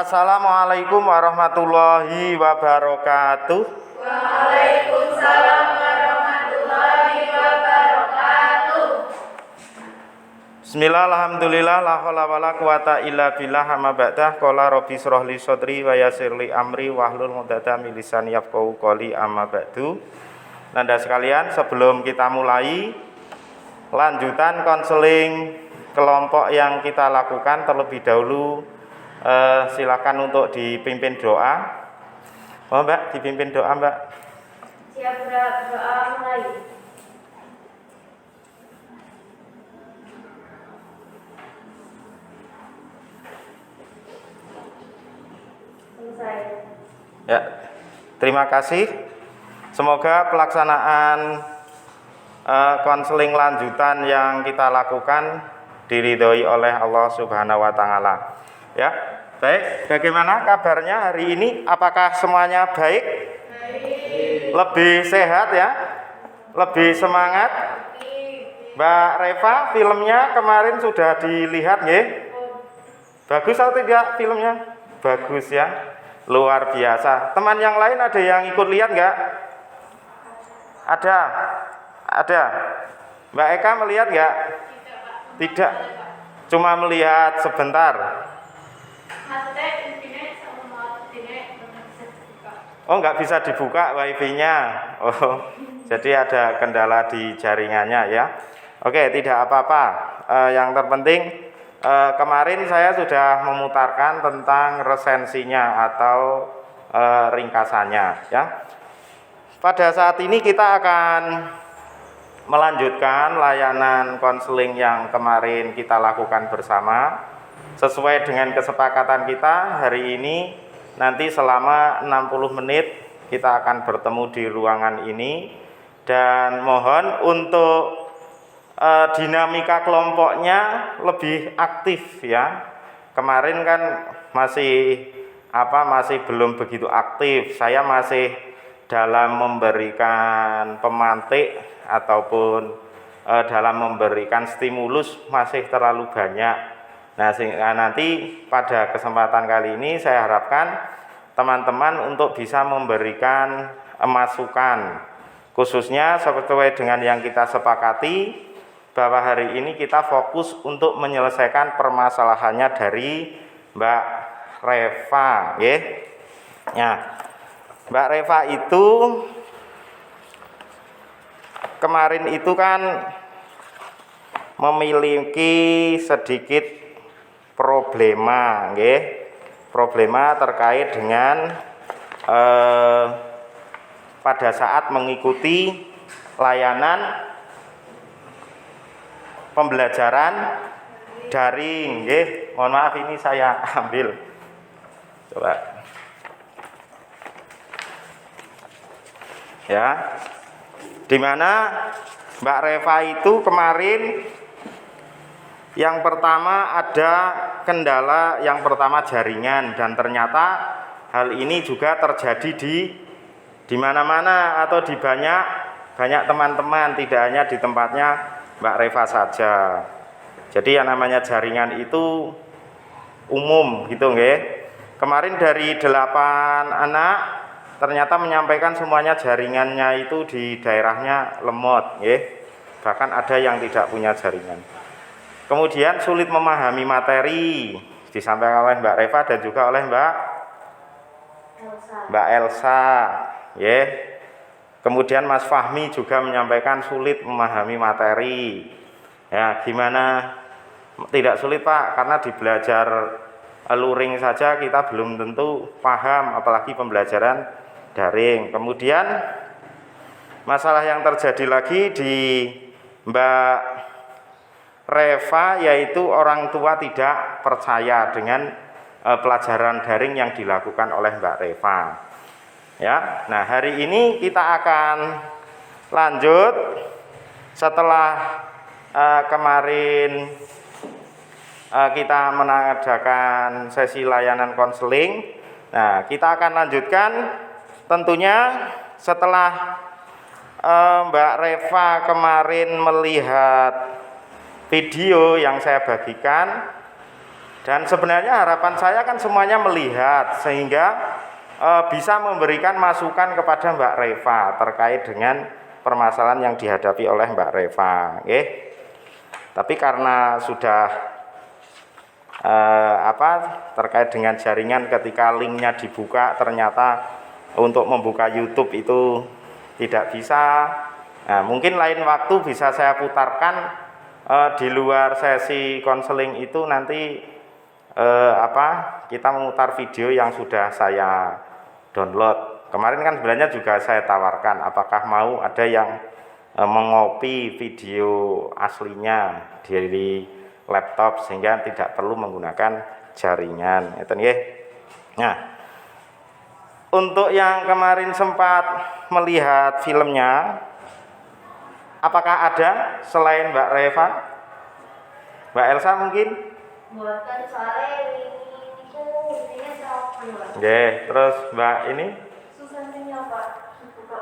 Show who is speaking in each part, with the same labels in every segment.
Speaker 1: Assalamualaikum warahmatullahi wabarakatuh.
Speaker 2: Waalaikumsalam warahmatullahi wabarakatuh.
Speaker 1: Bismillah, alhamdulillah, la haula wala quwata illa billah, amma ba'dah. Qala rabbi shrah li sadri wa yassir li amri wahlul 'uqdatam min lisani yafqahu qawli, amma ba'du. Nanda sekalian, sebelum kita mulai lanjutan konseling kelompok yang kita lakukan, terlebih dahulu silakan untuk dipimpin doa. Oh Mbak, dipimpin doa Mbak.
Speaker 2: Siap doa mulai. Selesai.
Speaker 1: Ya, terima kasih. Semoga pelaksanaan konseling lanjutan yang kita lakukan diridhoi oleh Allah Subhanahu wa taala. Ya. Baik, bagaimana kabarnya hari ini? Apakah semuanya baik?
Speaker 2: Baik.
Speaker 1: Lebih sehat ya? Lebih semangat? Mbak Reva, filmnya kemarin sudah dilihat nggih? Bagus atau tidak filmnya? Bagus ya. Luar biasa. Teman yang lain ada yang ikut lihat nggak? Ada. Ada. Mbak Eka melihat nggak? Tidak. Cuma melihat sebentar. Oh, nggak bisa dibuka wifi-nya. Oh, jadi ada kendala di jaringannya ya. Oke, tidak apa-apa. Yang terpenting kemarin saya sudah memutarkan tentang resensinya atau ringkasannya ya. Pada saat ini kita akan melanjutkan layanan konseling yang kemarin kita lakukan bersama. Sesuai dengan kesepakatan kita, hari ini nanti selama 60 menit kita akan bertemu di ruangan ini. Dan mohon untuk dinamika kelompoknya lebih aktif ya. Kemarin kan masih belum begitu aktif. Saya masih dalam memberikan pemantik ataupun dalam memberikan stimulus masih terlalu banyak. Nah, sehingga nanti pada kesempatan kali ini saya harapkan teman-teman untuk bisa memberikan masukan, khususnya sesuai dengan yang kita sepakati bahwa hari ini kita fokus untuk menyelesaikan permasalahannya dari Mbak Reva, ya. Nah, Mbak Reva itu kemarin itu kan memiliki sedikit problema, problema terkait dengan pada saat mengikuti layanan pembelajaran daring, Mohon maaf ini saya ambil, coba, ya, dimana Mbak Reva itu kemarin yang pertama ada kendala, yang pertama jaringan, dan ternyata hal ini juga terjadi di mana-mana atau di banyak teman-teman, tidak hanya di tempatnya Mbak Reva saja. Jadi yang namanya jaringan itu umum gitu nggih. Kemarin dari 8 anak ternyata menyampaikan semuanya jaringannya itu di daerahnya lemot nggih. Bahkan ada yang tidak punya jaringan. Kemudian sulit memahami materi, disampaikan oleh Mbak Reva dan juga oleh Mbak Elsa, ya. Kemudian Mas Fahmi juga menyampaikan sulit memahami materi. Ya, gimana? Tidak sulit Pak, karena di belajar luring saja kita belum tentu paham, apalagi pembelajaran daring. Kemudian masalah yang terjadi lagi di Mbak Reva, yaitu orang tua tidak percaya dengan pelajaran daring yang dilakukan oleh Mbak Reva. Ya, nah hari ini kita akan lanjut setelah kemarin kita mengadakan sesi layanan konseling. Nah, kita akan lanjutkan tentunya setelah Mbak Reva kemarin melihat video yang saya bagikan, Dan sebenarnya harapan saya kan semuanya melihat sehingga bisa memberikan masukan kepada Mbak Reva terkait dengan permasalahan yang dihadapi oleh Mbak Reva, okay? Tapi karena sudah terkait dengan jaringan, ketika linknya dibuka ternyata untuk membuka YouTube itu tidak bisa. Nah, mungkin lain waktu bisa saya putarkan di luar sesi konseling itu nanti kita memutar video yang sudah saya download. Kemarin kan sebenarnya juga saya tawarkan apakah mau ada yang mengopi video aslinya dari laptop sehingga tidak perlu menggunakan jaringan. Nah, untuk yang kemarin sempat melihat filmnya, apakah ada selain Mbak Reva? Mbak Elsa mungkin?
Speaker 2: Buatan soalnya ini sama.
Speaker 1: Oke, terus Mbak ini?
Speaker 2: Susahnya Pak. Buka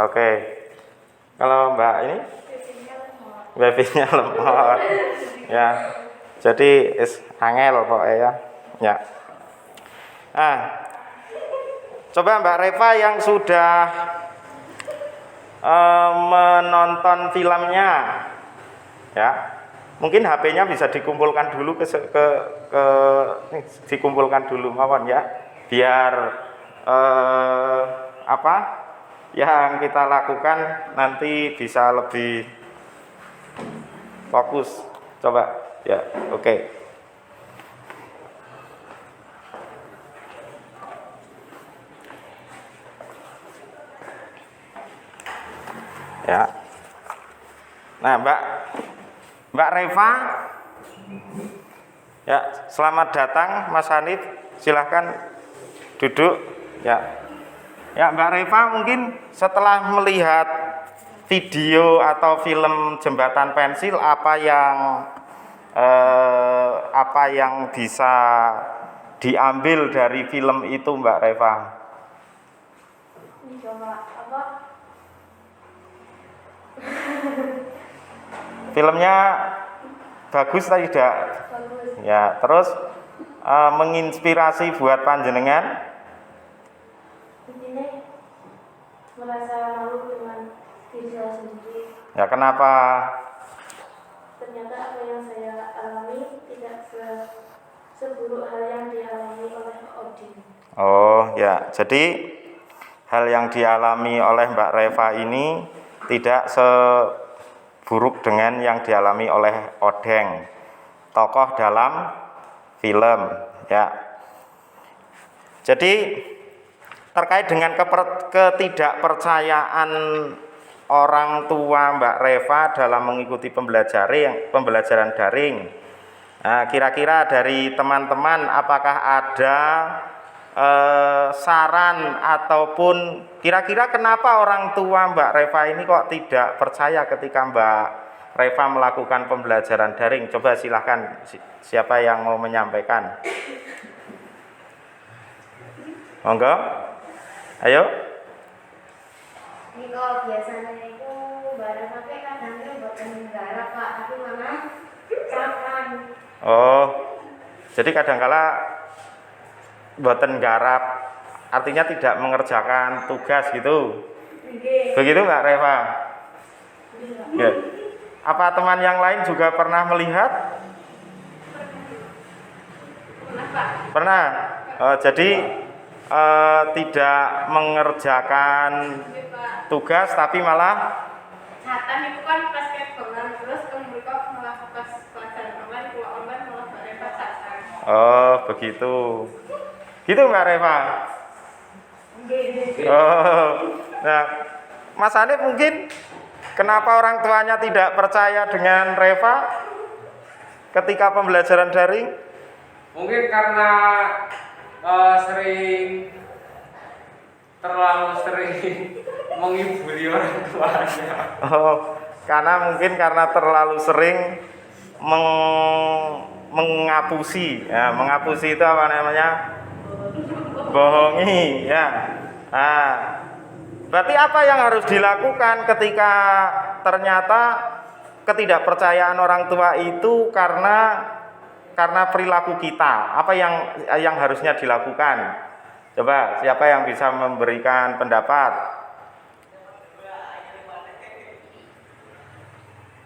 Speaker 1: Oke. Kalau Mbak ini? Wifi-nya lemot. Ya. Jadi angel pokoknya ya. Ya. Nah, coba Mbak Reva yang sudah menonton filmnya, ya, mungkin HP-nya bisa dikumpulkan dulu dikumpulkan dulu mawon ya, biar yang kita lakukan nanti bisa lebih fokus. Coba ya, oke. Ya. Nah, Mbak Reva, ya, selamat datang Mas Hanif, silahkan duduk. Ya, ya Mbak Reva mungkin setelah melihat video atau film Jembatan Pensil, apa yang bisa diambil dari film itu Mbak Reva?
Speaker 2: Ini coba apa?
Speaker 1: Filmnya bagus atau tidak?
Speaker 2: Bagus.
Speaker 1: Ya, terus menginspirasi buat panjenengan?
Speaker 2: Ini merasa malu dengan diri saya sendiri.
Speaker 1: Ya, kenapa?
Speaker 2: Ternyata apa yang saya alami tidak seburuk hal yang dialami oleh Odin.
Speaker 1: Oh ya, jadi hal yang dialami oleh Mbak Reva ini tidak seburuk dengan yang dialami oleh Odeng, tokoh dalam film, ya. Jadi terkait dengan ketidakpercayaan orang tua Mbak Reva dalam mengikuti pembelajaran daring. Nah, kira-kira dari teman-teman apakah ada saran ataupun kira-kira kenapa orang tua Mbak Reva ini kok tidak percaya ketika Mbak Reva melakukan pembelajaran daring? Coba silahkan, siapa yang mau menyampaikan? Monggo, ayo.
Speaker 2: Ini kalau biasanya itu barang pakai kadangnya buat negara Pak, tapi mana capan.
Speaker 1: Oh, jadi kadangkala boten garap, artinya tidak mengerjakan tugas gitu. Begitu Mbak Reva? Ya. Apa teman yang lain juga pernah melihat? Pernah. Jadi tidak mengerjakan tugas tapi malah
Speaker 2: Catan itu kan pas kayak bangun terus kemudian malah pas pelajaran online, kalau online malah Mbak Reva catan.
Speaker 1: oh begitu. Gitu Mbak Reva? Oh, nah Mas Hanif mungkin kenapa orang tuanya tidak percaya dengan Reva ketika pembelajaran daring?
Speaker 3: Mungkin karena terlalu sering mengibuli orang tuanya.
Speaker 1: Oh, karena terlalu sering mengapusi. Ya, mengapusi itu apa namanya? Bohongi, ya. Nah, berarti apa yang harus dilakukan ketika ternyata ketidakpercayaan orang tua itu karena karena perilaku kita. Apa yang harusnya dilakukan? Coba siapa yang bisa memberikan pendapat?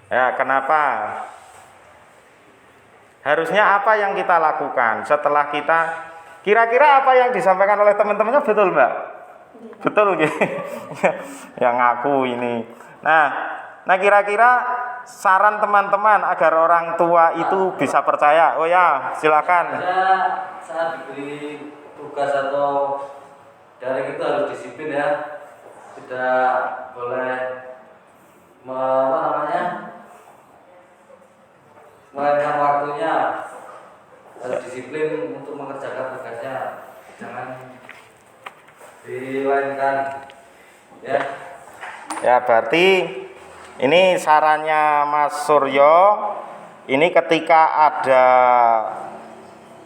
Speaker 1: Ya, kenapa? Harusnya apa yang kita lakukan setelah kita, kira-kira apa yang disampaikan oleh teman-temannya betul, Mbak? Betul gitu. Yang ngaku ini. Nah kira-kira saran teman-teman agar orang tua itu bisa percaya. Oh ya, silakan.
Speaker 4: Saat diberi tugas atau daring itu harus disiplin ya. Tidak boleh melewatkan waktunya, harus disiplin untuk mengerjakan tugasnya, jangan dilainkan ya.
Speaker 1: Ya, berarti ini sarannya Mas Suryo, ini ketika ada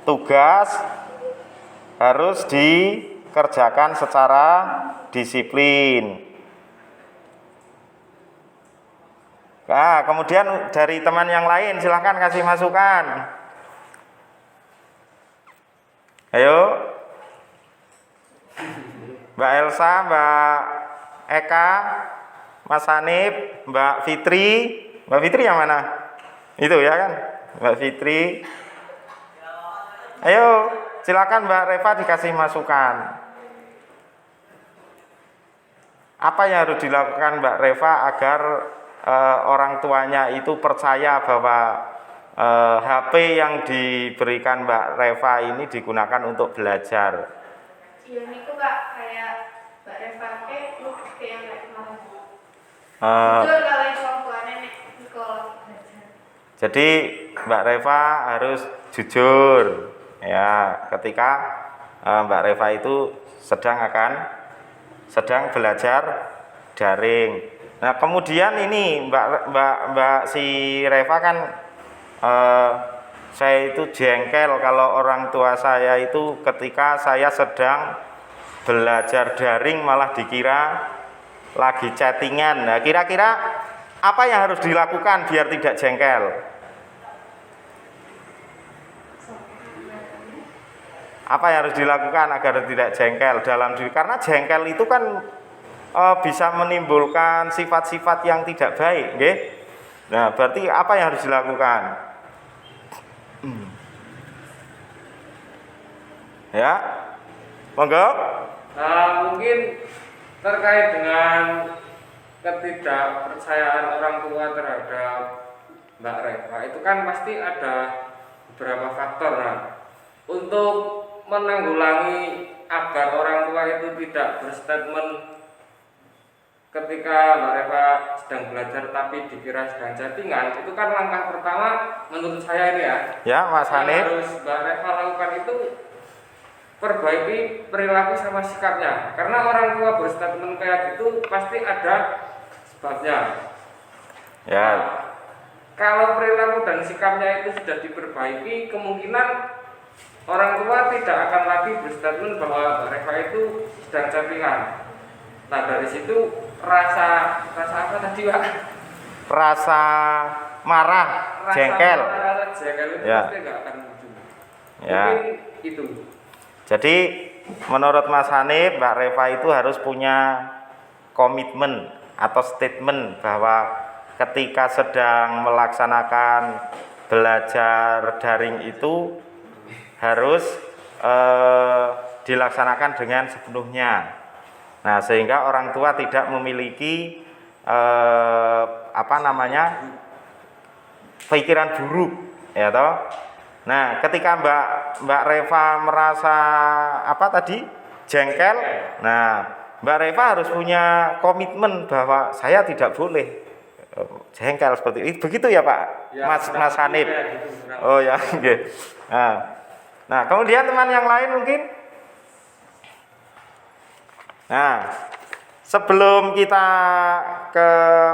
Speaker 1: tugas harus dikerjakan secara disiplin. Nah, kemudian dari teman yang lain silahkan kasih masukan. Ayo, Mbak Elsa, Mbak Eka, Mas Hanif, Mbak Fitri. Mbak Fitri yang mana? Itu ya kan, Mbak Fitri. Ayo, silakan Mbak Reva dikasih masukan. Apa yang harus dilakukan Mbak Reva agar orang tuanya itu percaya bahwa HP yang diberikan Mbak Reva ini digunakan untuk belajar?
Speaker 2: Iya niku Kak, kayak Mbak Reva kayak yang kayak kemarin. Jujur kalau orang tuanya nek sekolah belajar.
Speaker 1: Jadi Mbak Reva harus jujur ya ketika Mbak Reva itu sedang belajar daring. Nah kemudian ini Mbak si Reva kan saya itu jengkel kalau orang tua saya itu ketika saya sedang belajar daring malah dikira lagi chattingan. Nah kira-kira apa yang harus dilakukan biar tidak jengkel? Apa yang harus dilakukan agar tidak jengkel dalam diri? Karena jengkel itu kan bisa menimbulkan sifat-sifat yang tidak baik, nggih. Nah, berarti apa yang harus dilakukan? Ya, monggo.
Speaker 3: Mungkin terkait dengan ketidakpercayaan orang tua terhadap Mbak Reva itu kan pasti ada beberapa faktor. Nah, untuk menanggulangi agar orang tua itu tidak berstatement ketika Mbak Reva sedang belajar tapi dikira sedang chattingan, itu kan langkah pertama menurut saya ini ya.
Speaker 1: Ya, Mas Hanif.
Speaker 3: Yang harus Mbak Reva lakukan itu perbaiki perilaku sama sikapnya. Karena orang tua berstatement kayak gitu pasti ada sebabnya.
Speaker 1: Ya.
Speaker 3: Nah, kalau perilaku dan sikapnya itu sudah diperbaiki, kemungkinan orang tua tidak akan lagi berstatement bahwa Mbak Reva itu sedang chattingan. Nah dari situ rasa apa tadi Pak?
Speaker 1: Rasa marah, jengkel.
Speaker 3: Rasa jengkel itu
Speaker 1: ya.
Speaker 3: pasti nggak akan muncul.
Speaker 1: Ya.
Speaker 3: Mungkin itu.
Speaker 1: Jadi menurut Mas Hanif, Mbak Reva itu harus punya komitmen atau statement bahwa ketika sedang melaksanakan belajar daring itu harus dilaksanakan dengan sepenuhnya. Nah, sehingga orang tua tidak memiliki pikiran buruk, ya toh. Nah, ketika Mbak Reva merasa jengkel, nah Mbak Reva harus punya komitmen bahwa saya tidak boleh jengkel seperti itu. Begitu ya Pak,
Speaker 3: Ya,
Speaker 1: Mas Hanif.
Speaker 3: ya, gitu,
Speaker 1: Oh ya, okay. Nah, kemudian teman yang lain mungkin. Nah, sebelum kita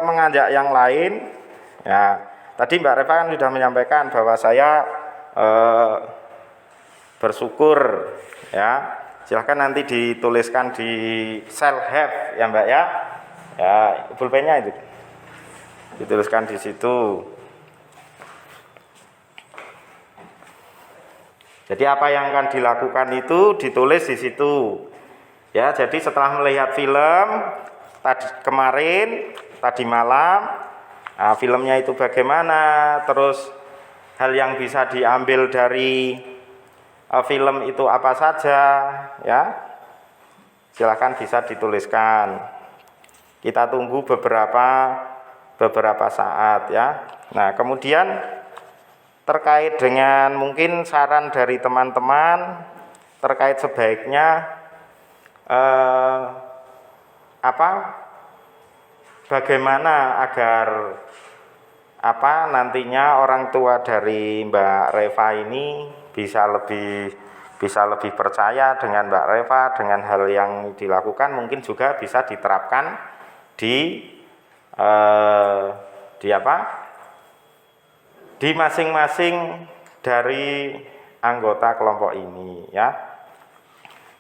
Speaker 1: mengajak yang lain, ya tadi Mbak Reva kan sudah menyampaikan bahwa saya bersyukur, ya. Silahkan nanti dituliskan di self help ya Mbak ya. Ya, pulpennya itu dituliskan di situ. Jadi apa yang akan dilakukan itu ditulis di situ. Ya, jadi setelah melihat film tadi malam, nah, filmnya itu bagaimana, terus hal yang bisa diambil dari film itu apa saja, ya. Silakan bisa dituliskan. Kita tunggu beberapa saat ya. Nah, kemudian terkait dengan mungkin saran dari teman-teman terkait sebaiknya bagaimana agar nantinya orang tua dari Mbak Reva ini bisa lebih percaya dengan Mbak Reva, dengan hal yang dilakukan, mungkin juga bisa diterapkan di masing-masing dari anggota kelompok ini ya.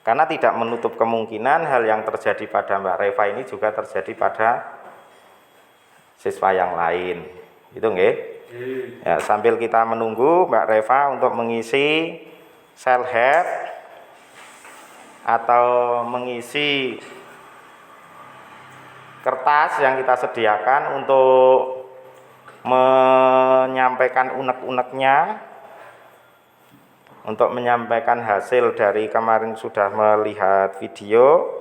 Speaker 1: Karena tidak menutup kemungkinan hal yang terjadi pada Mbak Reva ini juga terjadi pada siswa yang lain. Itu nggih? Ya, sambil kita menunggu Mbak Reva untuk mengisi self help atau mengisi kertas yang kita sediakan untuk menyampaikan unek-uneknya, untuk menyampaikan hasil dari kemarin sudah melihat video.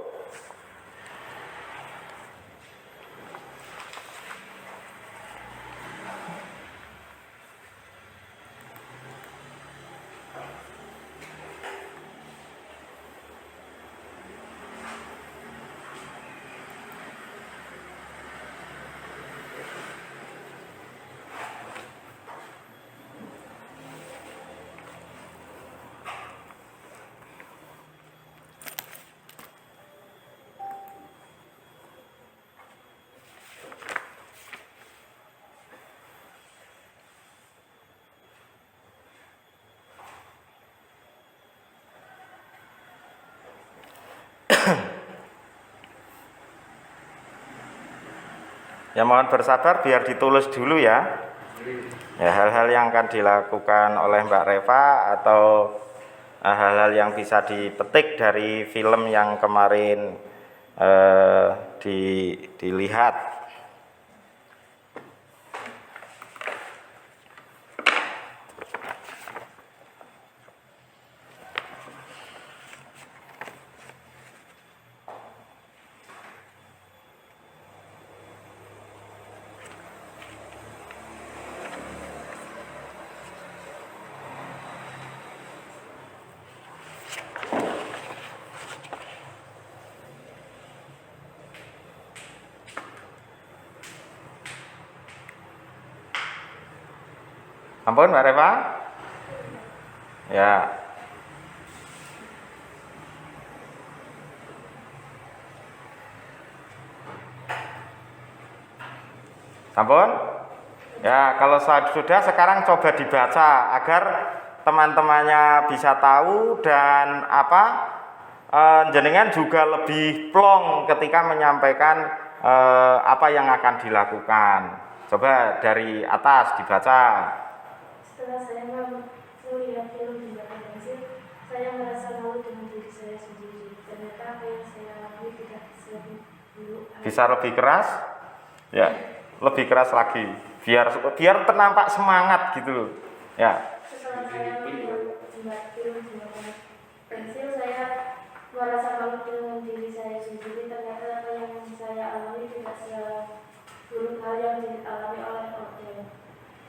Speaker 1: Ya, mohon bersabar biar ditulis dulu ya. Ya, hal-hal yang akan dilakukan oleh Mbak Reva atau hal-hal yang bisa dipetik dari film yang kemarin dilihat. Ampun Mbak Reva? Ya. Ampun? Ya, kalau sudah sekarang coba dibaca agar teman-temannya bisa tahu dan jenengan juga lebih plong ketika menyampaikan apa yang akan dilakukan. Coba dari atas dibaca.
Speaker 2: Setelah saya melihat film di belakang pensil, saya merasa malu dengan diri saya sendiri. Ternyata apa yang saya lakukan tidak seperti dulu.
Speaker 1: Bisa lebih keras? Ya, lebih keras lagi. Biar ternampak semangat gitu loh. Ya.
Speaker 2: Setelah saya melihat film di belakang pensil, saya merasa malu dengan diri saya sendiri. Ternyata apa yang saya alami tidak seburuk hal yang dialami oleh orang.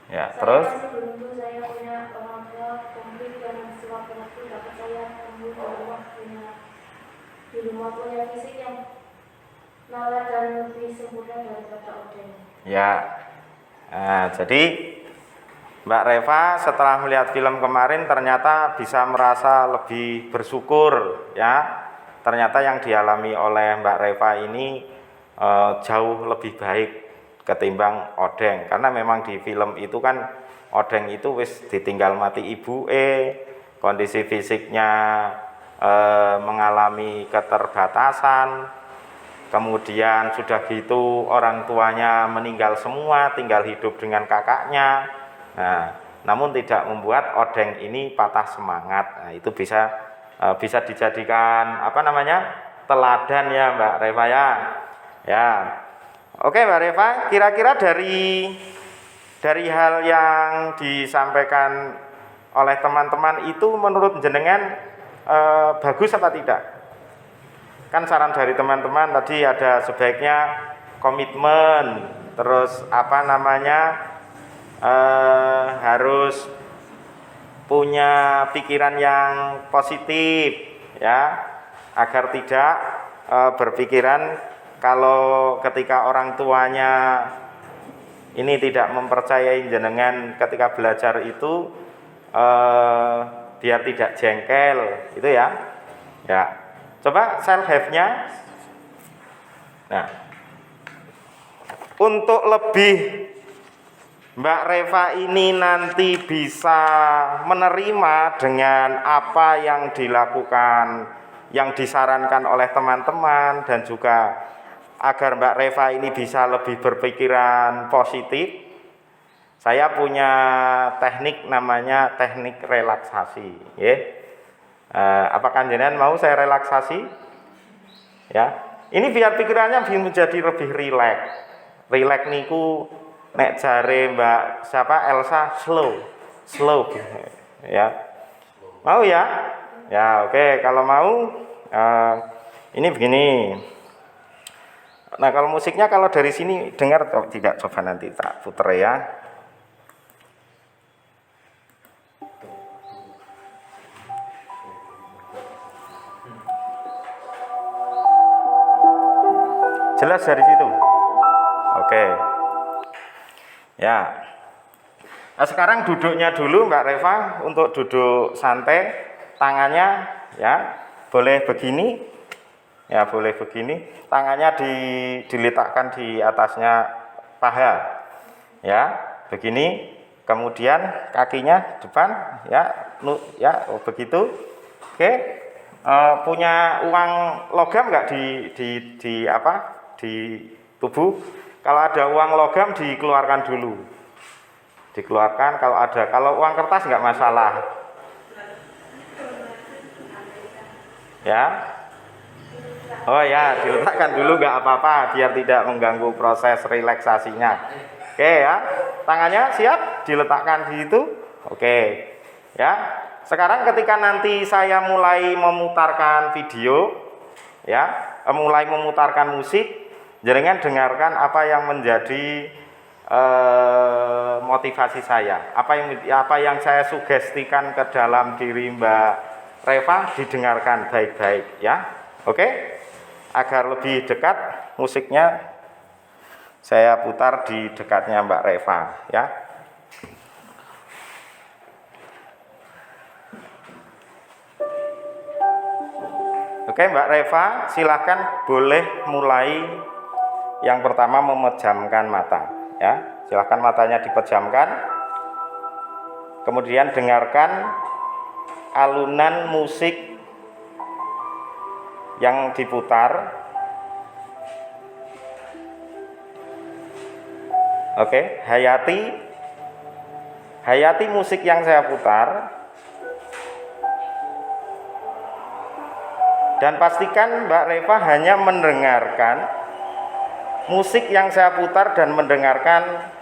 Speaker 1: Ya,
Speaker 2: Saya
Speaker 1: terus
Speaker 2: masih beruntung saya punya orang tua komplit yang sewaktu-waktu dapat saya temui di rumah punya fisik yang nalar dan lebih sempurna daripada Odin.
Speaker 1: ya. Nah, jadi Mbak Reva setelah melihat film kemarin ternyata bisa merasa lebih bersyukur ya. Ternyata yang dialami oleh Mbak Reva ini jauh lebih baik ketimbang Odeng, karena memang di film itu kan Odeng itu wis ditinggal mati kondisi fisiknya mengalami keterbatasan, kemudian sudah gitu orang tuanya meninggal semua, tinggal hidup dengan kakaknya. Nah, namun tidak membuat odeng ini patah semangat. Nah, itu bisa dijadikan apa namanya, teladan ya Mbak Reva ya. Ya, oke Mbak Reva, kira-kira dari hal yang disampaikan oleh teman-teman itu menurut jenengan bagus apa tidak? Kan saran dari teman-teman tadi ada sebaiknya komitmen, terus apa namanya, harus punya pikiran yang positif ya, agar tidak berpikiran kalau ketika orang tuanya ini tidak mempercayai jenengan ketika belajar itu biar tidak jengkel, itu ya. Ya, coba self have-nya. Nah, untuk lebih Mbak Reva ini nanti bisa menerima dengan apa yang dilakukan, yang disarankan oleh teman-teman, dan juga agar Mbak Reva ini bisa lebih berpikiran positif, saya punya teknik namanya teknik relaksasi. Apakah jenengan mau saya relaksasi? Ya, ini biar pikirannya menjadi lebih rileks. Rileks niku nek jare Mbak Elsa slow ya. Mau ya? Ya, oke, kalau mau ini begini. Nah, kalau musiknya kalau dari sini dengar tidak, coba nanti tak puter ya. Jelas dari situ? Oke. Ya. Nah, sekarang duduknya dulu Mbak Reva, untuk duduk santai, tangannya ya boleh begini. Ya, boleh begini. Tangannya diletakkan di atasnya paha. Ya, begini. Kemudian kakinya depan ya, begitu. Oke. Punya uang logam enggak di tubuh? Kalau ada uang logam dikeluarkan dulu. Dikeluarkan kalau ada. Kalau uang kertas enggak masalah. Ya. Oh ya, diletakkan dulu enggak apa-apa biar tidak mengganggu proses relaksasinya. Oke ya. Tangannya siap diletakkan di situ. Oke. Ya. Sekarang ketika nanti saya mulai memutarkan video ya, mulai memutarkan musik, jenengan dengarkan apa yang menjadi motivasi saya, apa yang saya sugestikan ke dalam diri Mbak Reva, didengarkan baik-baik ya. Oke, agar lebih dekat musiknya saya putar di dekatnya Mbak Reva ya. Oke Mbak Reva, silahkan boleh mulai. Yang pertama memejamkan mata ya, silahkan matanya dipejamkan. Kemudian dengarkan alunan musik yang diputar. Oke, hayati musik yang saya putar. Dan pastikan Mbak Reva hanya mendengarkan musik yang saya putar dan mendengarkan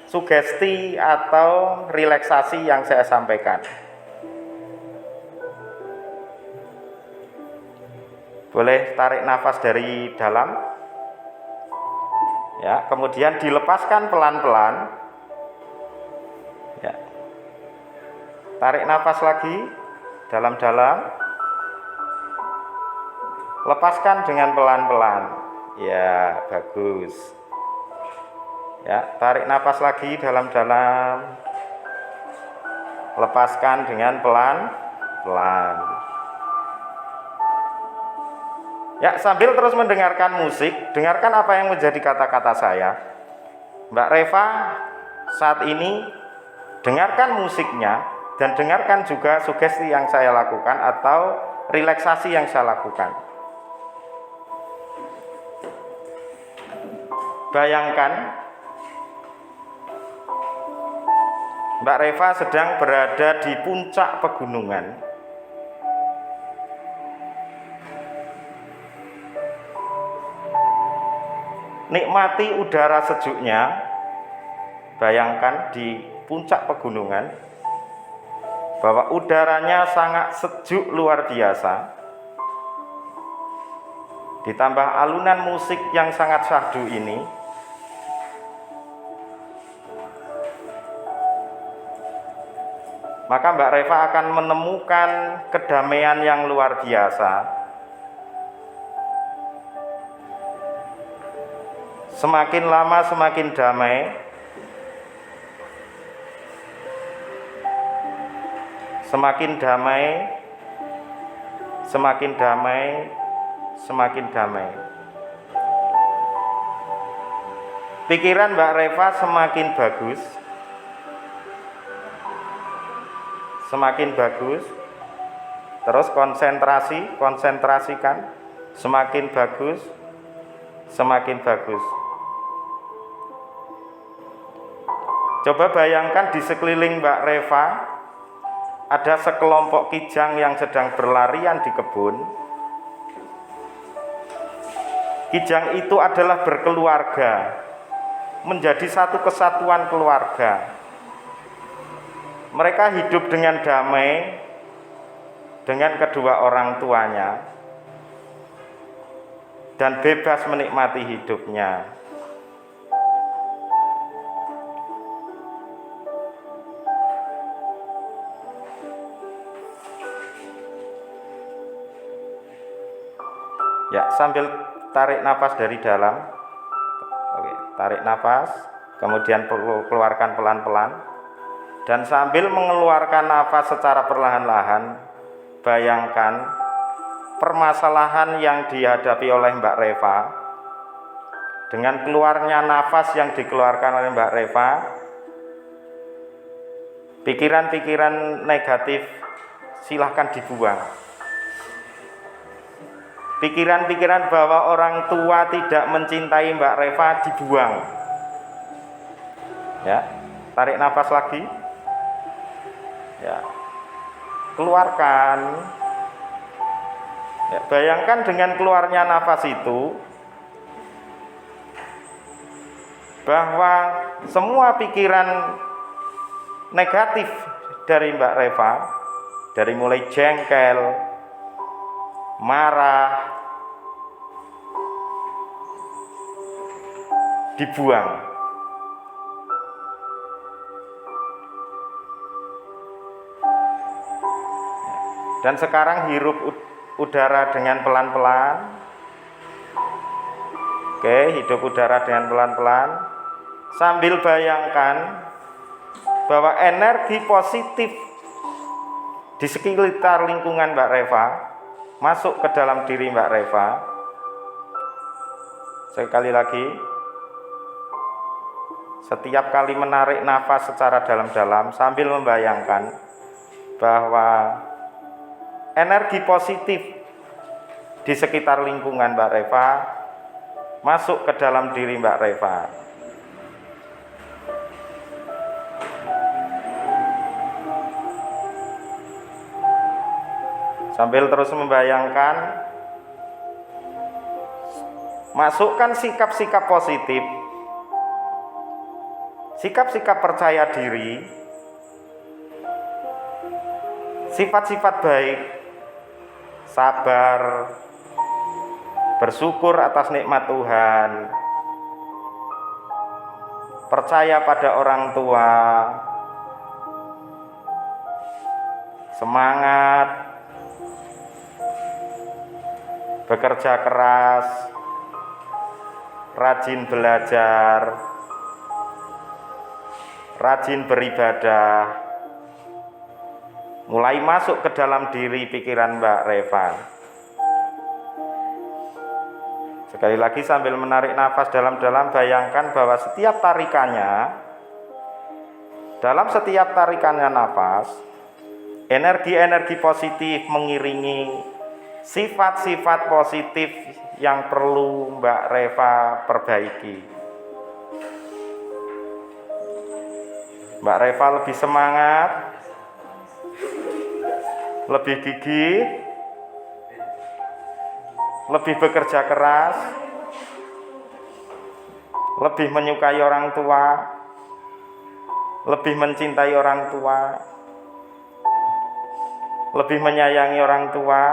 Speaker 1: sugesti atau relaksasi yang saya sampaikan. Boleh tarik nafas dari dalam ya, kemudian dilepaskan pelan-pelan ya. Tarik nafas lagi dalam-dalam, lepaskan dengan pelan-pelan. Ya, bagus. Ya, tarik nafas lagi dalam-dalam. Lepaskan dengan pelan-pelan. Ya, sambil terus mendengarkan musik, dengarkan apa yang menjadi kata-kata saya. Mbak Reva saat ini dengarkan musiknya dan dengarkan juga sugesti yang saya lakukan atau relaksasi yang saya lakukan. Bayangkan Mbak Reva sedang berada di puncak pegunungan. Nikmati udara sejuknya. Bayangkan di puncak pegunungan bahwa udaranya sangat sejuk luar biasa. Ditambah alunan musik yang sangat syahdu ini, maka Mbak Reva akan menemukan kedamaian yang luar biasa. Semakin lama semakin damai, semakin damai, semakin damai, semakin damai. Pikiran Mbak Reva semakin bagus, semakin bagus. Terus konsentrasikan, semakin bagus, semakin bagus. Coba bayangkan di sekeliling Mbak Reva ada sekelompok kijang yang sedang berlarian di kebun. Kijang itu adalah berkeluarga, menjadi satu kesatuan keluarga. Mereka hidup dengan damai dengan kedua orang tuanya dan bebas menikmati hidupnya. Ya, sambil tarik nafas dari dalam. Oke, tarik nafas, kemudian keluarkan pelan-pelan. Dan sambil mengeluarkan nafas secara perlahan-lahan, bayangkan permasalahan yang dihadapi oleh Mbak Reva. Dengan keluarnya nafas yang dikeluarkan oleh Mbak Reva, pikiran-pikiran negatif silahkan dibuang. Pikiran-pikiran bahwa orang tua tidak mencintai Mbak Reva dibuang. Ya, tarik nafas lagi. Ya, keluarkan. Ya, bayangkan dengan keluarnya nafas itu bahwa semua pikiran negatif dari Mbak Reva, dari mulai jengkel, marah, dibuang. Dan sekarang hirup udara dengan pelan-pelan. Oke, hidup udara dengan pelan-pelan. Sambil bayangkan bahwa energi positif di sekitar lingkungan Mbak Reva masuk ke dalam diri Mbak Reva. Sekali lagi, setiap kali menarik nafas secara dalam-dalam sambil membayangkan bahwa energi positif di sekitar lingkungan Mbak Reva masuk ke dalam diri Mbak Reva. Sambil terus membayangkan, masukkan sikap-sikap positif, sikap-sikap percaya diri, sifat-sifat baik, sabar, bersyukur atas nikmat Tuhan, percaya pada orang tua, semangat, bekerja keras, rajin belajar, rajin beribadah, mulai masuk ke dalam diri pikiran Mbak Reva. Sekali lagi sambil menarik nafas dalam-dalam, bayangkan bahwa setiap tarikannya, dalam setiap tarikannya nafas, energi-energi positif mengiringi sifat-sifat positif yang perlu Mbak Reva perbaiki. Mbak Reva lebih semangat, lebih gigih, lebih bekerja keras, lebih menyukai orang tua, lebih mencintai orang tua, lebih menyayangi orang tua,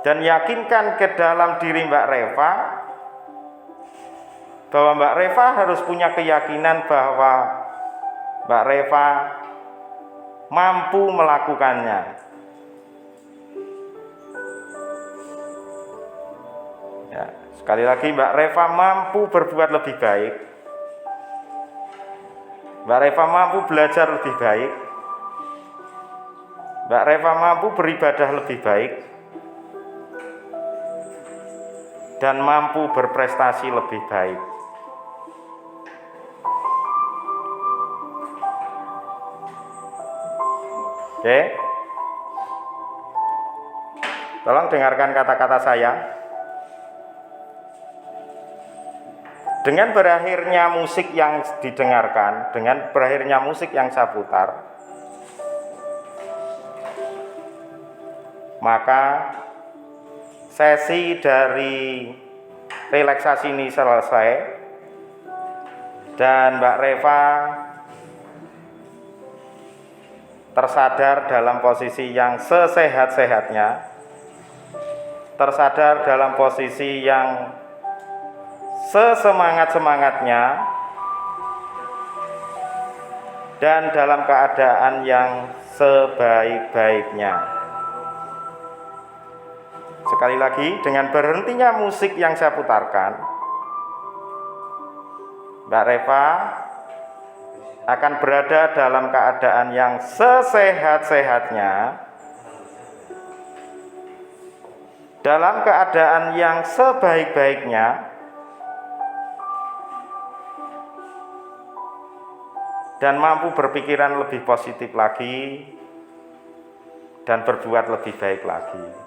Speaker 1: dan yakinkan ke dalam diri Mbak Reva bahwa Mbak Reva harus punya keyakinan bahwa Mbak Reva mampu melakukannya. Ya, sekali lagi Mbak Reva mampu berbuat lebih baik. Mbak Reva mampu belajar lebih baik. Mbak Reva mampu beribadah lebih baik. Dan mampu berprestasi lebih baik. Oke. Tolong dengarkan kata-kata saya. Dengan berakhirnya musik yang didengarkan, dengan berakhirnya musik yang saya putar, maka sesi dari relaksasi ini selesai dan Mbak Reva tersadar dalam posisi yang sesehat-sehatnya, tersadar dalam posisi yang sesemangat-semangatnya, dan dalam keadaan yang sebaik-baiknya. Sekali lagi, dengan berhentinya musik yang saya putarkan, Mbak Reva akan berada dalam keadaan yang sesehat-sehatnya, dalam keadaan yang sebaik-baiknya, dan mampu berpikiran lebih positif lagi dan berbuat lebih baik lagi.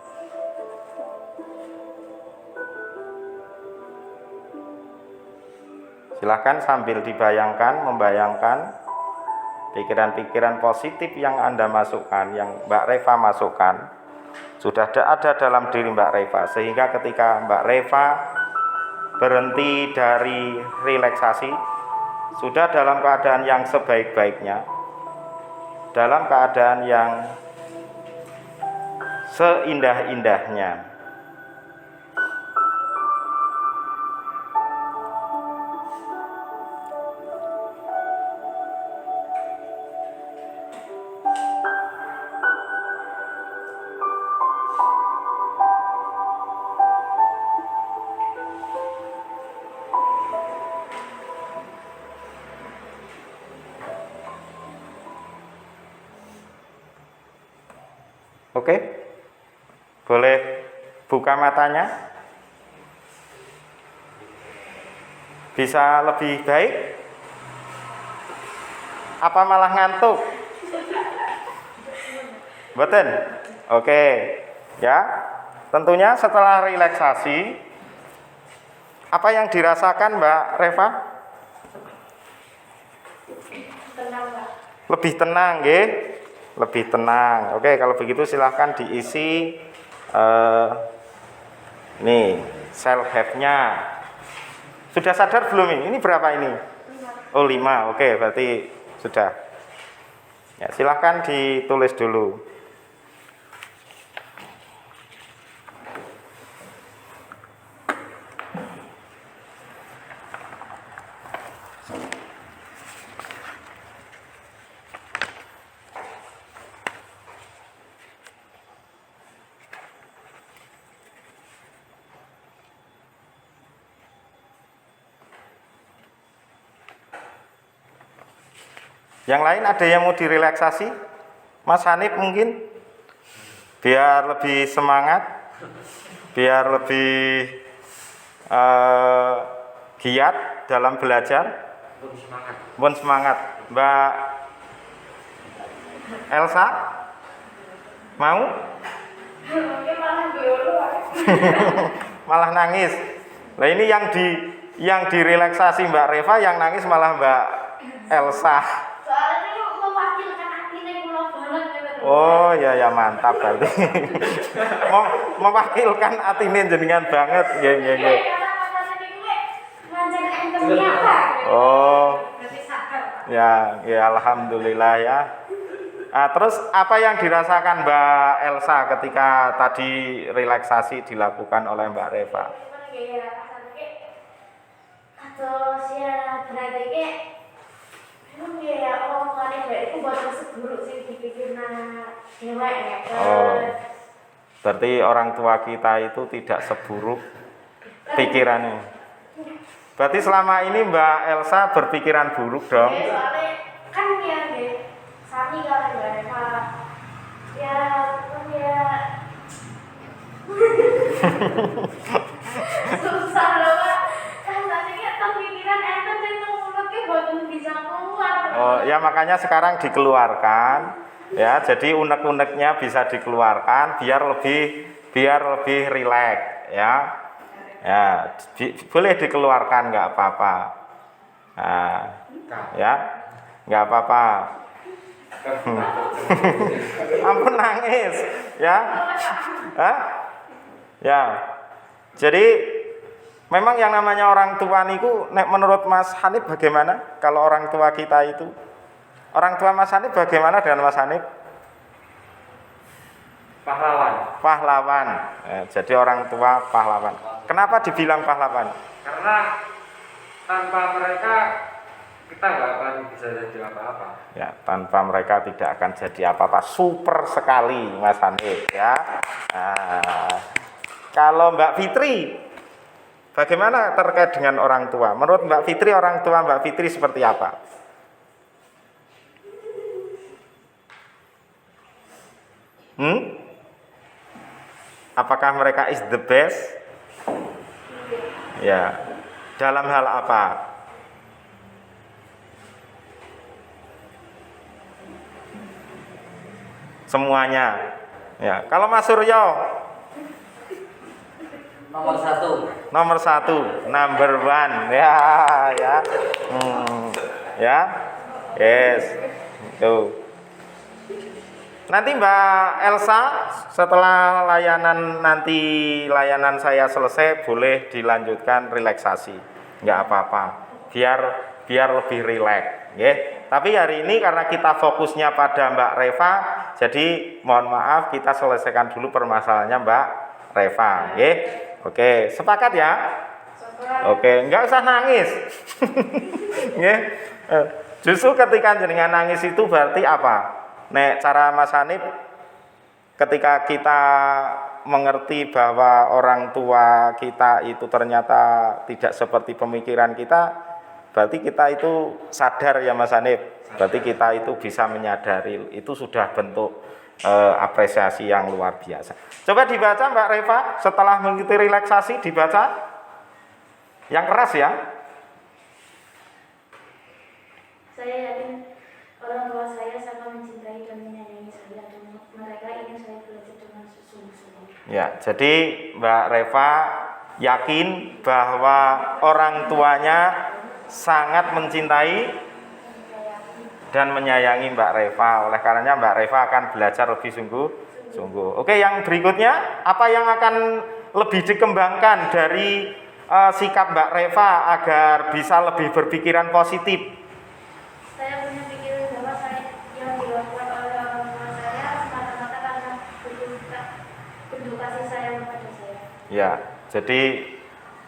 Speaker 1: Silahkan sambil membayangkan pikiran-pikiran positif yang Anda masukkan, yang Mbak Reva masukkan, sudah ada dalam diri Mbak Reva, sehingga ketika Mbak Reva berhenti dari relaksasi, sudah dalam keadaan yang sebaik-baiknya, dalam keadaan yang seindah-indahnya. Oke, boleh buka matanya. Bisa lebih baik? Apa malah ngantuk? Betul? Oke, ya. Tentunya setelah relaksasi, apa yang dirasakan Mbak Reva?
Speaker 2: Tenang, Pak.
Speaker 1: Lebih tenang, nggih? Lebih tenang. Oke, kalau begitu silahkan diisi nih self have-nya. Sudah sadar belum ini? Ini berapa ini? 5. Oh, 5. Oke, berarti sudah. Ya, silahkan ditulis dulu. Yang lain ada yang mau direlaksasi? Mas Hanif mungkin? Biar lebih semangat, biar lebih giat dalam belajar. Bon semangat. Mbak Elsa? Mau?
Speaker 2: Mungkin malah dulu, Pak.
Speaker 1: Malah nangis. Nah ini yang direlaksasi Mbak Reva, yang nangis malah Mbak Elsa.
Speaker 2: Soalnya itu mewakilkan hatinya kula banget gitu.
Speaker 1: Oh ya mantap berarti. Mewakilkan atine jenengan banget. Nggih.
Speaker 2: Karena matanya niku ngancen entemnya Pak.
Speaker 1: Oh.
Speaker 2: Berarti sadar Pak.
Speaker 1: Ya alhamdulillah ya. Terus apa yang dirasakan Mbak Elsa ketika tadi relaksasi dilakukan oleh Mbak Reva?
Speaker 2: Atau sia berarti ke ya omongannya dari itu buat seburuk sih dipikir dewek ya.
Speaker 1: Berarti orang tua kita itu tidak seburuk pikirannya. Berarti selama ini Mbak Elsa berpikiran buruk dong?
Speaker 2: Soalnya kan ya Sami kalau Mbak Eva ya susah loh Pak. Kan tadi kan pikiran enten itu mulutnya boten bisa keluar.
Speaker 1: Oh ya makanya sekarang dikeluarkan ya, jadi unek-uneknya bisa dikeluarkan biar lebih rileks ya. Ya boleh dikeluarkan nggak apa-apa. Nah, ya nggak apa-apa. Ampun nangis ya. Ya. Jadi memang yang namanya orang tua niku menurut Mas Hanif bagaimana? Kalau orang tua kita itu, orang tua Mas Hanif bagaimana dengan Mas Hanif? Pahlawan. Jadi orang tua pahlawan. Kenapa dibilang pahlawan?
Speaker 3: Karena tanpa mereka kita nggak akan bisa jadi apa-apa.
Speaker 1: Ya, tanpa mereka tidak akan jadi apa-apa. Super sekali Mas Hanif ya. Nah, kalau Mbak Fitri, bagaimana terkait dengan orang tua? Menurut Mbak Fitri, orang tua Mbak Fitri seperti apa? Apakah mereka is the best? Ya. Dalam hal apa? Semuanya. Ya. Kalau Mas Suryo? Nomor satu, number one. Ya. Ya. Yes. Tuh. Nanti Mbak Elsa setelah layanan saya selesai boleh dilanjutkan relaksasi, nggak apa-apa, biar lebih rileks, ya. Tapi hari ini karena kita fokusnya pada Mbak Reva, jadi mohon maaf kita selesaikan dulu permasalahannya Mbak Reva, ya. Oke, sepakat ya? Oke, nggak usah nangis, ya. Justru ketika jenengan nangis itu berarti apa? Nek cara Mas Hanif, ketika kita mengerti bahwa orang tua kita itu ternyata tidak seperti pemikiran kita, berarti kita itu sadar ya Mas Hanif. Berarti kita itu bisa menyadari, itu sudah bentuk apresiasi yang luar biasa. Coba dibaca Mbak Reva, setelah mengikuti relaksasi dibaca yang keras ya.
Speaker 2: Saya yakin orang tua saya sangat mencintai dan menyayangi saya dan mereka ingin saya belajar dengan sungguh-sungguh.
Speaker 1: Ya, jadi Mbak Reva yakin bahwa orang tuanya sangat mencintai dan menyayangi Mbak Reva. Oleh karenanya Mbak Reva akan belajar lebih sungguh-sungguh. Oke, yang berikutnya apa yang akan lebih dikembangkan dari sikap Mbak Reva agar bisa lebih berpikiran positif?
Speaker 2: Saya punya pikiran bahwa saya yang dilakukan oleh orang tua saya semata-mata karena bentuk kasih sayang kepada saya.
Speaker 1: Ya, jadi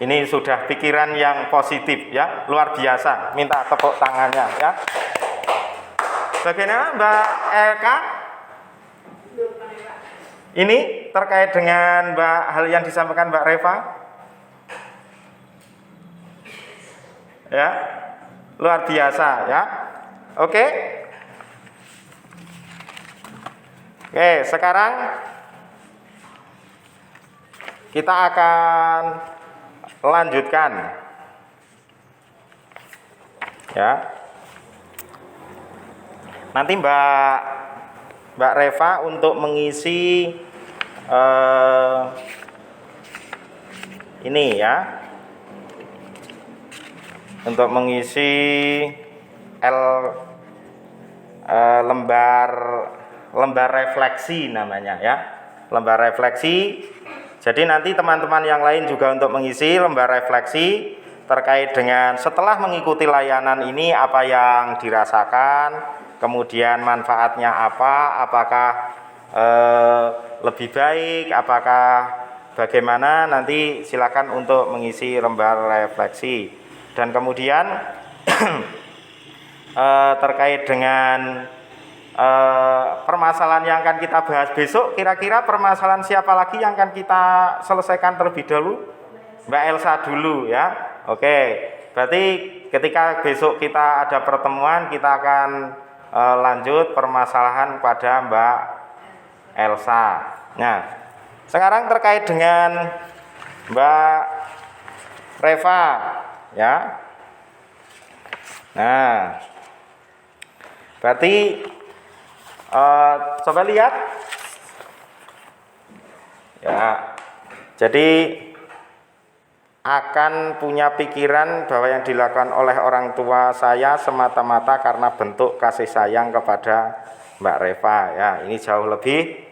Speaker 1: ini sudah pikiran yang positif ya, luar biasa. Minta tepuk tangannya ya. Bagaimana Mbak Eka? Ini terkait dengan hal yang disampaikan Mbak Reva? Ya, luar biasa ya. Oke, sekarang kita akan lanjutkan ya. Nanti Mbak Reva untuk mengisi ini ya. untuk mengisi L lembar refleksi namanya ya, lembar refleksi. Jadi nanti teman-teman yang lain juga untuk mengisi lembar refleksi terkait dengan setelah mengikuti layanan ini apa yang dirasakan, kemudian manfaatnya apa, apakah lebih baik, apakah bagaimana, nanti silakan untuk mengisi lembar refleksi. Dan kemudian terkait dengan permasalahan yang akan kita bahas besok, kira-kira permasalahan siapa lagi yang akan kita selesaikan terlebih dahulu? Mbak Elsa dulu ya. Oke, berarti ketika besok kita ada pertemuan, kita akan lanjut permasalahan pada Mbak Elsa. Nah, sekarang terkait dengan Mbak Reva ya. Nah, berarti coba lihat ya, jadi akan punya pikiran bahwa yang dilakukan oleh orang tua saya semata-mata karena bentuk kasih sayang kepada Mbak Reva ya. Ini jauh lebih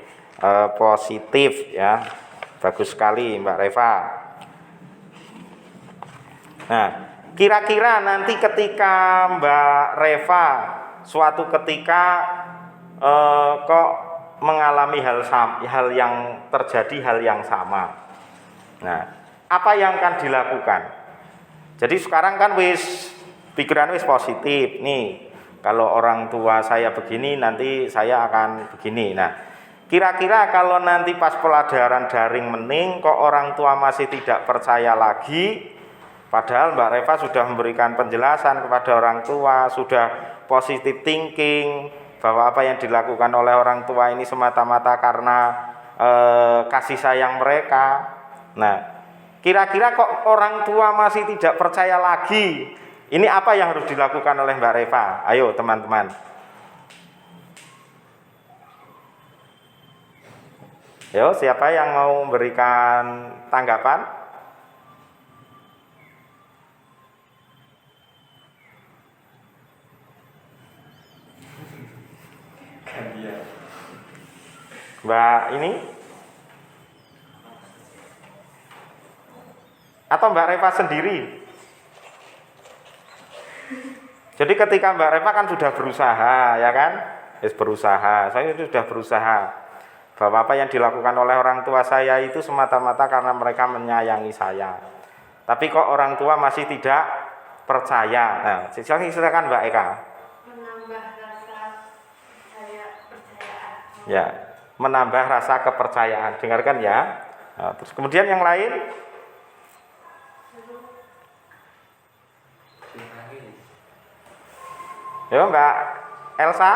Speaker 1: positif ya, bagus sekali Mbak Reva. Nah, kira-kira nanti ketika Mbak Reva suatu ketika kok mengalami hal yang terjadi hal yang sama. Nah, apa yang akan dilakukan? Jadi sekarang kan pikiran positif nih. Kalau orang tua saya begini, nanti saya akan begini. Nah, kira-kira kalau nanti pas pelajaran daring mening kok orang tua masih tidak percaya lagi, padahal Mbak Reva sudah memberikan penjelasan kepada orang tua, sudah positive thinking bahwa apa yang dilakukan oleh orang tua ini semata-mata karena kasih sayang mereka. Nah, kira-kira kok orang tua masih tidak percaya lagi, ini apa yang harus dilakukan oleh Mbak Reva? Ayo teman-teman. Yo, siapa yang mau memberikan tanggapan? Mbak ini? Atau Mbak Reva sendiri? Jadi ketika Mbak Reva kan sudah berusaha, ya kan? Berusaha, saya itu sudah berusaha bahwa apa yang dilakukan oleh orang tua saya itu semata-mata karena mereka menyayangi saya. Tapi kok orang tua masih tidak percaya. Nah, silakan Mbak Eka.
Speaker 2: Menambah rasa saya percayaan.
Speaker 1: Ya, menambah rasa kepercayaan. Dengarkan ya. Nah, terus kemudian yang lain? Ya, Mbak Elsa.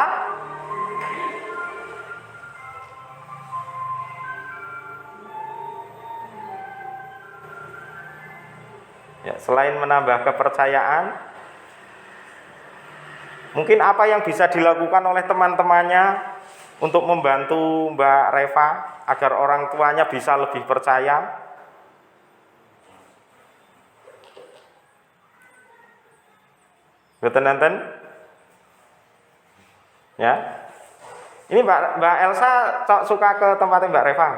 Speaker 1: Ya, selain menambah kepercayaan, mungkin apa yang bisa dilakukan oleh teman-temannya untuk membantu Mbak Reva agar orang tuanya bisa lebih percaya? Betul-betul? Ya. Ini Mbak Elsa suka ke tempatnya Mbak Reva?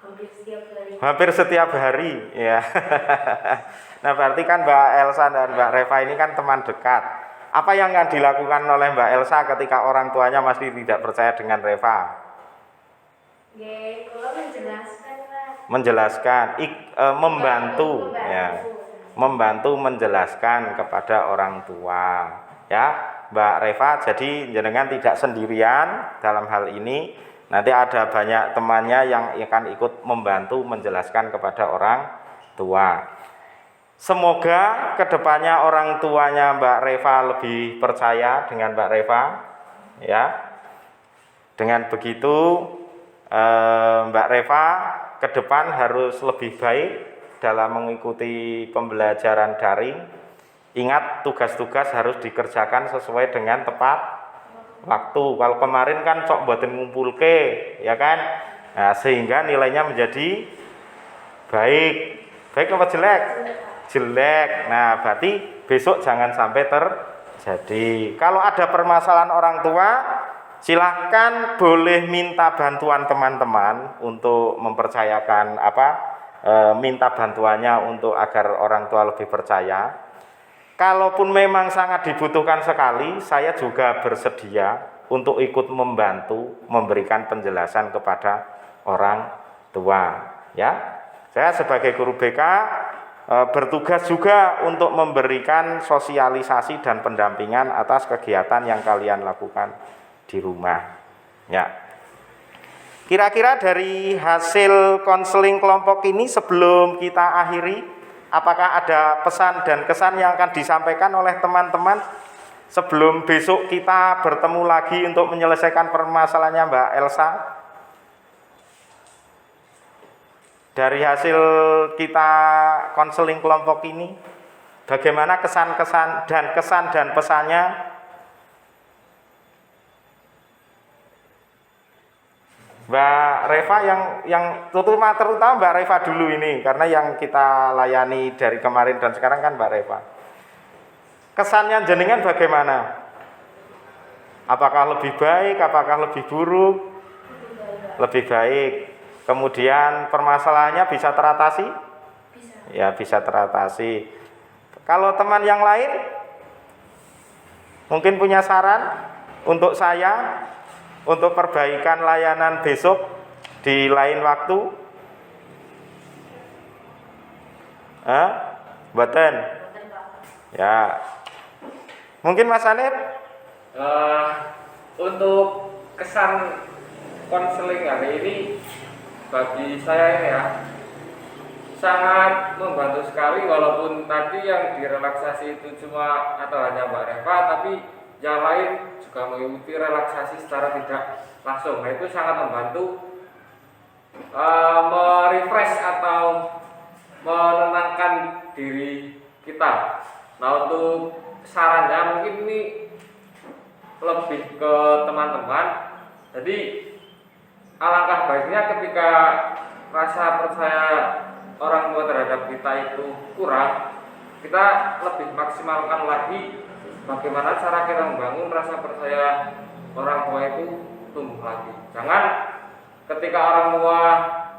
Speaker 2: Hampir setiap hari.
Speaker 1: Hampir setiap hari, ya. Nah, berarti kan Mbak Elsa dan Mbak Reva ini kan teman dekat. Apa yang akan dilakukan oleh Mbak Elsa ketika orang tuanya masih tidak percaya dengan Reva?
Speaker 2: Kalau menjelaskan lah.
Speaker 1: Menjelaskan, membantu, ya. Membantu menjelaskan kepada orang tua, ya. Mbak Reva, jadi jenengan tidak sendirian dalam hal ini. Nanti ada banyak temannya yang akan ikut membantu menjelaskan kepada orang tua. Semoga kedepannya orang tuanya Mbak Reva lebih percaya dengan Mbak Reva, ya. Dengan begitu Mbak Reva ke depan harus lebih baik dalam mengikuti pembelajaran daring. Ingat, tugas-tugas harus dikerjakan sesuai dengan tepat waktu. Kalau kemarin kan cok buatin ngumpulke, ya kan? Nah, sehingga nilainya menjadi baik. Baik apa jelek? jelek. Nah, berarti besok jangan sampai terjadi. Kalau ada permasalahan orang tua, silahkan boleh minta bantuan teman-teman untuk mempercayakan minta bantuannya untuk agar orang tua lebih percaya. Kalaupun memang sangat dibutuhkan sekali, saya juga bersedia untuk ikut membantu memberikan penjelasan kepada orang tua, ya. Saya sebagai guru BK bertugas juga untuk memberikan sosialisasi dan pendampingan atas kegiatan yang kalian lakukan di rumah, ya. Kira-kira dari hasil konseling kelompok ini sebelum kita akhiri, apakah ada pesan dan kesan yang akan disampaikan oleh teman-teman sebelum besok kita bertemu lagi untuk menyelesaikan permasalahannya Mbak Elsa? Dari hasil kita konseling kelompok ini, bagaimana kesan dan pesannya? Mbak Reva yang terutama Mbak Reva dulu ini, karena yang kita layani dari kemarin dan sekarang kan Mbak Reva. Kesannya jenengan bagaimana? Apakah lebih baik, apakah lebih buruk? Lebih baik. Kemudian permasalahannya bisa teratasi?
Speaker 2: Bisa.
Speaker 1: Ya, bisa teratasi. Kalau teman yang lain mungkin punya saran untuk saya untuk perbaikan layanan besok di lain waktu? Mboten. Ya. Mungkin Mas Anip?
Speaker 3: Untuk kesan konseling hari ini bagi saya ini ya sangat membantu sekali, walaupun tadi yang direlaksasi itu cuma atau hanya Mbak Reva, tapi yang lain juga mengikuti relaksasi secara tidak langsung. Nah, itu sangat membantu merefresh atau menenangkan diri kita. Nah, untuk sarannya mungkin ini lebih ke teman-teman. Jadi alangkah baiknya ketika rasa percaya orang tua terhadap kita itu kurang, kita lebih maksimalkan lagi bagaimana cara kita membangun rasa percaya orang tua itu tumbuh lagi. Jangan ketika orang tua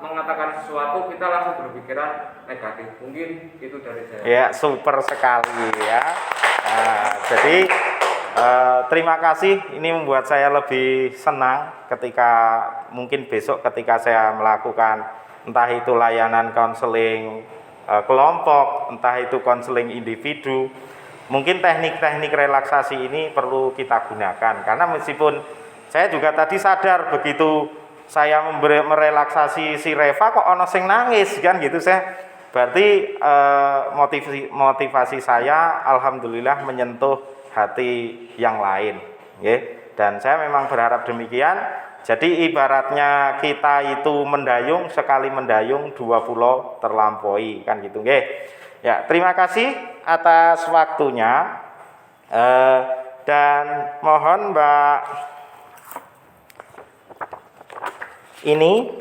Speaker 3: mengatakan sesuatu kita langsung berpikiran negatif. Mungkin itu dari saya.
Speaker 1: Ya, super sekali ya. Nah, jadi terima kasih, ini membuat saya lebih senang ketika mungkin besok ketika saya melakukan entah itu layanan konseling kelompok, entah itu konseling individu. Mungkin teknik-teknik relaksasi ini perlu kita gunakan, karena meskipun saya juga tadi sadar begitu saya merelaksasi si Reva kok ono sing nangis kan gitu, saya berarti motivasi saya alhamdulillah menyentuh hati yang lain, dan saya memang berharap demikian. Jadi ibaratnya kita itu mendayung, sekali mendayung 2 pulau terlampaui kan gitu, ya. Terima kasih atas waktunya, dan mohon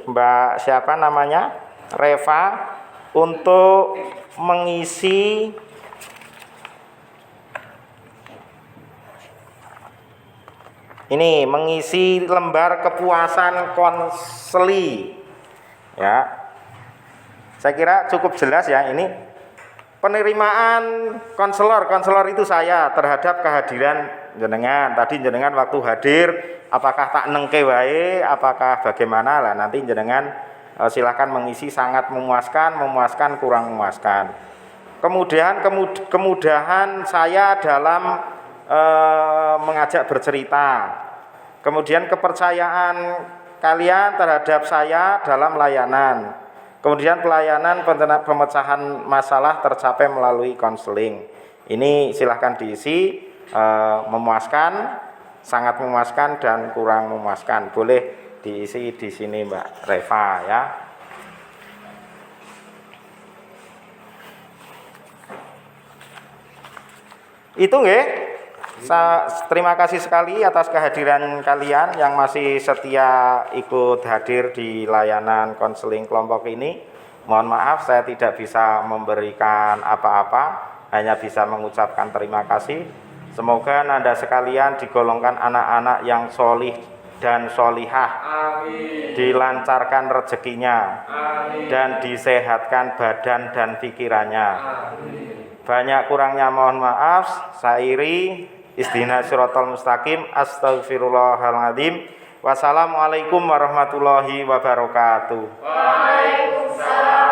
Speaker 1: Mbak siapa namanya, Reva, untuk mengisi lembar kepuasan konseli, ya. Saya kira cukup jelas ya, ini penerimaan konselor itu saya terhadap kehadiran jenengan. Tadi jenengan waktu hadir apakah tak nengke wae, apakah bagaimana lah, nanti jenengan silahkan mengisi sangat memuaskan, kurang memuaskan. Kemudian kemudahan saya dalam mengajak bercerita. Kemudian kepercayaan kalian terhadap saya dalam layanan. Kemudian pelayanan pemecahan masalah tercapai melalui konseling. Ini silahkan diisi, memuaskan, sangat memuaskan, dan kurang memuaskan. Boleh diisi di sini Mbak Reva ya. Itu nggih. Terima kasih sekali atas kehadiran kalian yang masih setia ikut hadir di layanan konseling kelompok ini. Mohon maaf saya tidak bisa memberikan apa-apa, hanya bisa mengucapkan terima kasih. Semoga Anda sekalian digolongkan anak-anak yang solih dan solihah,
Speaker 3: Amin.
Speaker 1: dilancarkan rezekinya,
Speaker 3: Amin.
Speaker 1: dan disehatkan badan dan pikirannya.
Speaker 3: Amin.
Speaker 1: Banyak kurangnya mohon maaf. Sairi Ihdinash shiratal mustaqim. Astaghfirullahaladzim. Wassalamualaikum warahmatullahi wabarakatuh.
Speaker 3: Waalaikumsalam.